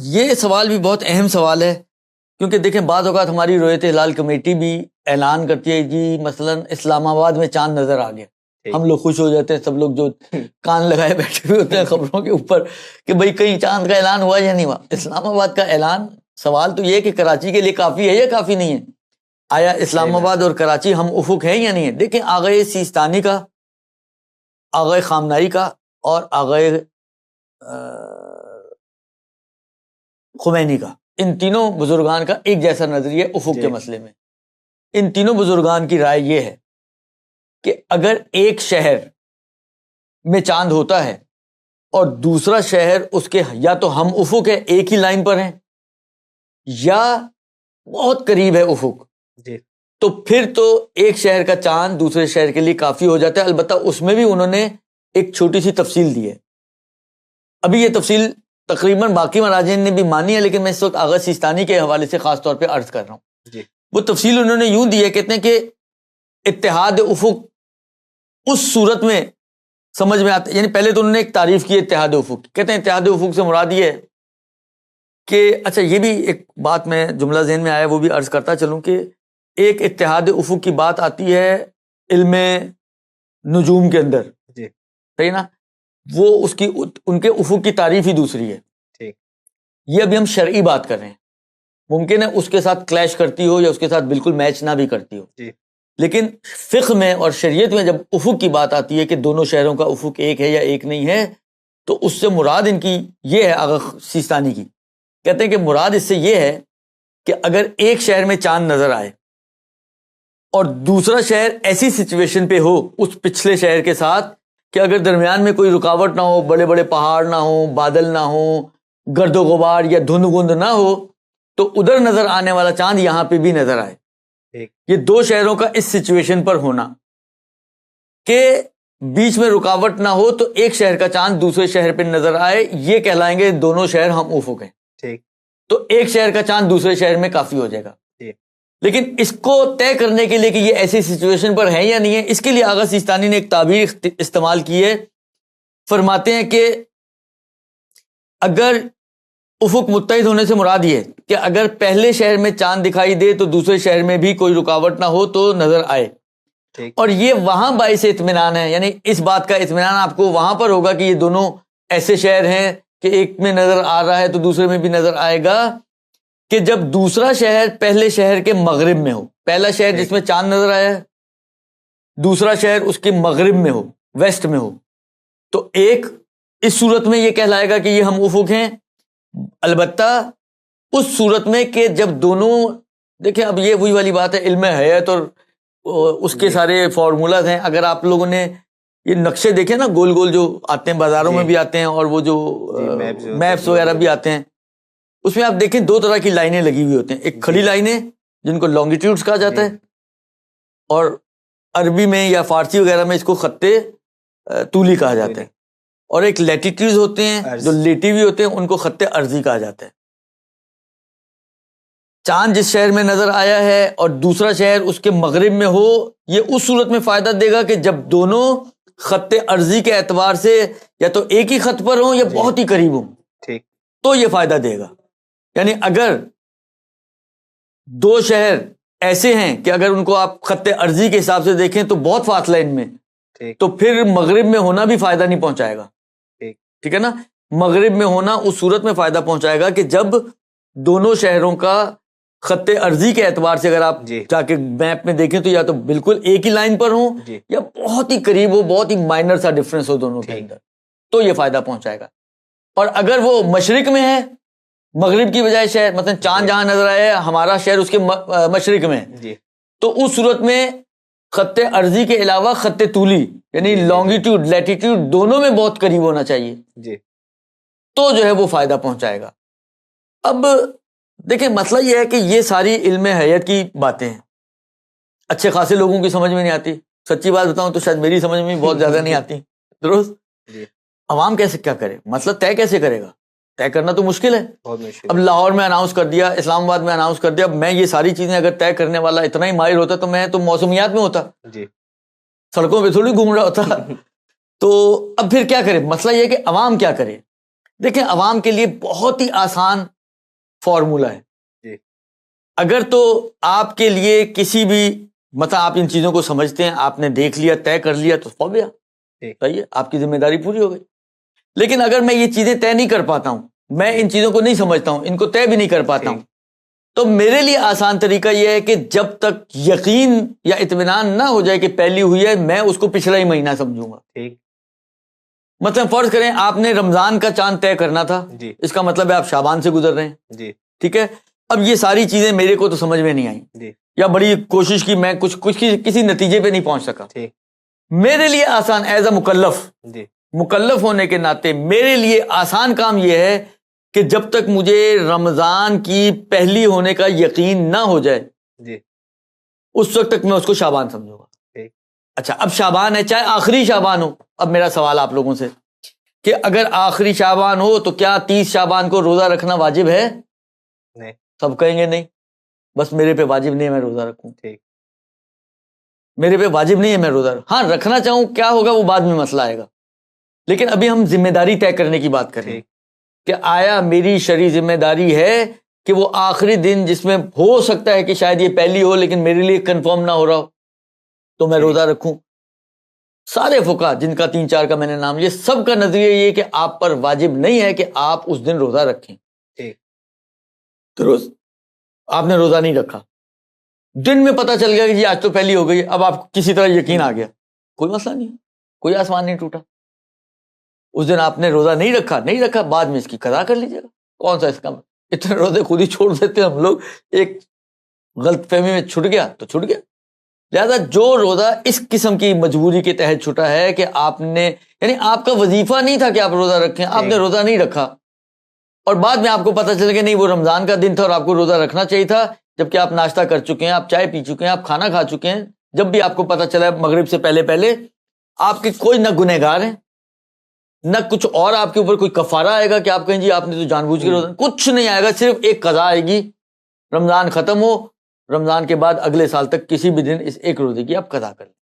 یہ سوال بھی بہت اہم سوال ہے، کیونکہ دیکھیں بعض اوقات ہماری رویت ہلال کمیٹی بھی اعلان کرتی ہے جی مثلا اسلام آباد میں چاند نظر آ گیا، ہم لوگ خوش ہو جاتے ہیں، سب لوگ جو کان لگائے بیٹھے ہوئے ہوتے ہیں خبروں کے اوپر کہ بھئی کہیں چاند کا اعلان ہوا یا نہیں ہوا۔ اسلام آباد کا اعلان، سوال تو یہ ہے کہ کراچی کے لیے کافی ہے یا کافی نہیں ہے؟ آیا اسلام آباد اور کراچی ہم افق ہے یا نہیں ہے؟ دیکھیں آغا سیستانی کا، آغا خامنائی کا اور آغا خمینی کا، ان تینوں بزرگان کا ایک جیسا نظریہ افق کے مسئلے میں۔ ان تینوں بزرگان کی رائے یہ ہے کہ اگر ایک شہر میں چاند ہوتا ہے اور دوسرا شہر اس کے یا تو ہم افق ہے، ایک ہی لائن پر ہیں، یا بہت قریب ہے افق، تو پھر تو ایک شہر کا چاند دوسرے شہر کے لیے کافی ہو جاتا ہے۔ البتہ اس میں بھی انہوں نے ایک چھوٹی سی تفصیل دی ہے، ابھی یہ تفصیل تقریباً باقی مراجعین نے بھی مانی ہے، لیکن میں اس وقت آغا سیستانی کے حوالے سے خاص طور پہ عرض کر رہا ہوں۔ وہ تفصیل انہوں نے یوں دی ہے، کہتے ہیں کہ اتحاد افق اس صورت میں سمجھ میں آتا ہے، یعنی پہلے تو انہوں نے ایک تعریف کی اتحاد افق، کہتے ہیں اتحاد افق سے مراد یہ ہے کہ اچھا یہ بھی ایک بات میں جملہ ذہن میں آیا وہ بھی عرض کرتا چلوں کہ ایک اتحاد افق کی بات آتی ہے علم نجوم کے اندر، صحیح نا، وہ اس کی ان کے افق کی تعریف ہی دوسری ہے۔ یہ ابھی ہم شرعی بات کر رہے ہیں، ممکن ہے اس کے ساتھ کلیش کرتی ہو یا اس کے ساتھ بالکل میچ نہ بھی کرتی ہو، لیکن فقہ میں اور شریعت میں جب افق کی بات آتی ہے کہ دونوں شہروں کا افق ایک ہے یا ایک نہیں ہے، تو اس سے مراد ان کی یہ ہے، آغا سیستانی کی کہتے ہیں کہ مراد اس سے یہ ہے کہ اگر ایک شہر میں چاند نظر آئے اور دوسرا شہر ایسی سچویشن پہ ہو اس پچھلے شہر کے ساتھ کہ اگر درمیان میں کوئی رکاوٹ نہ ہو، بڑے بڑے پہاڑ نہ ہو، بادل نہ ہو، گرد و غبار یا دھند گند نہ ہو، تو ادھر نظر آنے والا چاند یہاں پہ بھی نظر آئے۔ یہ دو شہروں کا اس سچویشن پر ہونا کہ بیچ میں رکاوٹ نہ ہو تو ایک شہر کا چاند دوسرے شہر پہ نظر آئے، یہ کہلائیں گے دونوں شہر ہم افق ہیں، تو ایک شہر کا چاند دوسرے شہر میں کافی ہو جائے گا۔ لیکن اس کو طے کرنے کے لیے کہ یہ ایسی سچویشن پر ہے یا نہیں ہے، اس کے لیے آغا سیستانی نے ایک تعبیر استعمال کی ہے، فرماتے ہیں کہ اگر افق متحد ہونے سے مراد یہ کہ اگر پہلے شہر میں چاند دکھائی دے تو دوسرے شہر میں بھی کوئی رکاوٹ نہ ہو تو نظر آئے، اور یہ وہاں باعث اطمینان ہے، یعنی اس بات کا اطمینان آپ کو وہاں پر ہوگا کہ یہ دونوں ایسے شہر ہیں کہ ایک میں نظر آ رہا ہے تو دوسرے میں بھی نظر آئے گا، کہ جب دوسرا شہر پہلے شہر کے مغرب میں ہو، پہلا شہر جس میں چاند نظر آیا ہے دوسرا شہر اس کے مغرب میں ہو، ویسٹ میں ہو، تو ایک اس صورت میں یہ کہلائے گا کہ یہ ہم افق ہیں۔ البتہ اس صورت میں کہ جب دونوں، دیکھیں اب یہ وہی والی بات ہے، علم حیات اور اس کے سارے فارمولاز ہیں، اگر آپ لوگوں نے یہ نقشے دیکھیں نا گول گول جو آتے ہیں بازاروں میں بھی آتے ہیں اور وہ جو میپس وغیرہ بھی آتے ہیں، اس میں آپ دیکھیں دو طرح کی لائنیں لگی ہوئی ہوتی ہیں، ایک کھڑی لائنیں جن کو لانگیٹیوڈز کہا جاتا ہے، اور عربی میں یا فارسی وغیرہ میں اس کو خطے طولی کہا جاتا ہے، اور ایک لیٹیٹیوڈز ہوتے ہیں جو لیٹی ہوئی ہوتے ہیں، ان کو خط عرضی کہا جاتا ہے۔ چاند جس شہر میں نظر آیا ہے اور دوسرا شہر اس کے مغرب میں ہو، یہ اس صورت میں فائدہ دے گا کہ جب دونوں خط عرضی کے اعتبار سے یا تو ایک ہی خط پر ہوں یا بہت ہی قریب ہوں، تو یہ فائدہ دے گا۔ یعنی اگر دو شہر ایسے ہیں کہ اگر ان کو آپ خط عرضی کے حساب سے دیکھیں تو بہت فاصلہ ان میں، تو پھر مغرب میں ہونا بھی فائدہ نہیں پہنچائے گا، ٹھیک ہے نا، مغرب میں ہونا اس صورت میں فائدہ پہنچائے گا کہ جب دونوں شہروں کا خط عرضی کے اعتبار سے اگر آپ جا کے میپ میں دیکھیں تو یا تو بالکل ایک ہی لائن پر ہوں یا بہت ہی قریب ہو، بہت ہی مائنر سا ڈفرنس ہو دونوں کے اندر، تو یہ فائدہ پہنچائے گا۔ اور اگر وہ مشرق میں ہے، مغرب کی بجائے شہر مثلا چاند جہاں نظر آیا ہمارا شہر اس کے مشرق میں، تو اس صورت میں خط عرضی کے علاوہ خط طولی یعنی لانگیٹیوڈ لیٹیٹیوڈ دونوں میں بہت قریب ہونا چاہیے، تو جو ہے وہ فائدہ پہنچائے گا۔ اب دیکھیں مسئلہ یہ ہے کہ یہ ساری علم حیات کی باتیں ہیں، اچھے خاصے لوگوں کی سمجھ میں نہیں آتی، سچی بات بتاؤں تو شاید میری سمجھ میں بہت زیادہ نہیں آتی، درست؟ عوام کیسے کیا کرے، مسئلہ طے کیسے کرے گا؟ طے کرنا تو مشکل ہے۔ اب لاہور میں اناؤنس کر دیا، اسلام آباد میں اناؤنس کر دیا، میں یہ ساری چیزیں اگر طے کرنے والا اتنا ہی ماہر ہوتا تو میں تو موسمیات میں ہوتا، سڑکوں پہ تھوڑی گھوم رہا ہوتا۔ تو اب پھر کیا کرے، مسئلہ یہ ہے کہ عوام کیا کرے۔ دیکھیں عوام کے لیے بہت ہی آسان فارمولہ ہے. جی. اگر تو آپ کے لیے کسی بھی مطلب آپ ان چیزوں کو سمجھتے ہیں, آپ نے دیکھ لیا, طے کر لیا, تو فوبیا صحیح ہے, آپ کی ذمہ داری پوری ہو گئی. لیکن اگر میں یہ چیزیں طے نہیں کر پاتا ہوں, میں ان چیزوں کو نہیں سمجھتا ہوں, ان کو طے بھی نہیں کر پاتا ہوں, تو میرے لیے آسان طریقہ یہ ہے کہ جب تک یقین یا اطمینان نہ ہو جائے کہ پہلی ہوئی ہے, میں اس کو پچھلا ہی مہینہ سمجھوں گا. مثلا فرض کریں آپ نے رمضان کا چاند طے کرنا تھا, اس کا مطلب ہے آپ شعبان سے گزر رہے ہیں. ٹھیک ہے, اب یہ ساری چیزیں میرے کو تو سمجھ میں نہیں آئیں, یا بڑی کوشش کی, میں کچھ کسی نتیجے پہ نہیں پہنچ سکا. میرے لیے آسان ایز اے مکلف ہونے کے ناطے میرے لیے آسان کام یہ ہے کہ جب تک مجھے رمضان کی پہلی ہونے کا یقین نہ ہو جائے, اس وقت تک میں اس کو شعبان سمجھوں گا. اچھا, اب شعبان ہے, چاہے آخری شعبان ہو. اب میرا سوال آپ لوگوں سے کہ اگر آخری شعبان ہو تو کیا 30 شعبان کو روزہ رکھنا واجب ہے؟ نہیں. سب کہیں گے نہیں, بس میرے پہ واجب نہیں ہے میں روزہ رکھوں. میرے پہ واجب نہیں ہے میں روزہ رکھوں. ہاں رکھنا چاہوں, کیا ہوگا وہ بعد میں مسئلہ آئے گا. لیکن ابھی ہم ذمہ داری طے کرنے کی بات کریں کہ آیا میری شرعی ذمہ داری ہے کہ وہ آخری دن جس میں ہو سکتا ہے کہ شاید یہ پہلی ہو لیکن میرے لیے کنفرم نہ ہو رہا ہو, تو میں روزہ رکھوں. سارے فقہا جن کا 3-4 کا میں نے نام لیا, سب کا نظریہ یہ کہ آپ پر واجب نہیں ہے کہ آپ اس دن روزہ رکھیں. تو آپ نے روزہ نہیں رکھا, دن میں پتہ چل گیا کہ جی آج تو پہلی ہو گئی, اب آپ کسی طرح یقین آ گیا, کوئی مسئلہ نہیں, کوئی آسمان نہیں ٹوٹا. اس دن آپ نے روزہ نہیں رکھا, بعد میں اس کی قضا کر لیجیے گا. کون سا اس کا, اتنے روزے خود ہی چھوڑ دیتے ہیں ہم لوگ, ایک غلط فہمی میں چھٹ گیا تو چھٹ گیا. لہذا جو روزہ اس قسم کی مجبوری کے تحت چھٹا ہے کہ آپ نے, یعنی آپ کا وظیفہ نہیں تھا کہ آپ روزہ رکھیں, آپ نے روزہ نہیں رکھا, اور بعد میں آپ کو پتہ چل گیا نہیں وہ رمضان کا دن تھا اور آپ کو روزہ رکھنا چاہیے تھا, جبکہ آپ ناشتہ کر چکے ہیں, آپ چائے پی چکے ہیں, آپ کھانا کھا چکے ہیں. جب بھی آپ کو پتہ چلا مغرب سے پہلے آپ کے کوئی نہ گنہگار ہیں, نہ کچھ اور آپ کے اوپر کوئی کفارہ آئے گا کہ آپ کہیں جی آپ نے تو جان بوجھ کے روزہ, کچھ نہیں آئے گا. صرف ایک قضا آئے گی, رمضان ختم ہو, رمضان کے بعد اگلے سال تک کسی بھی دن اس ایک روزے کی آپ قضا کر لیں.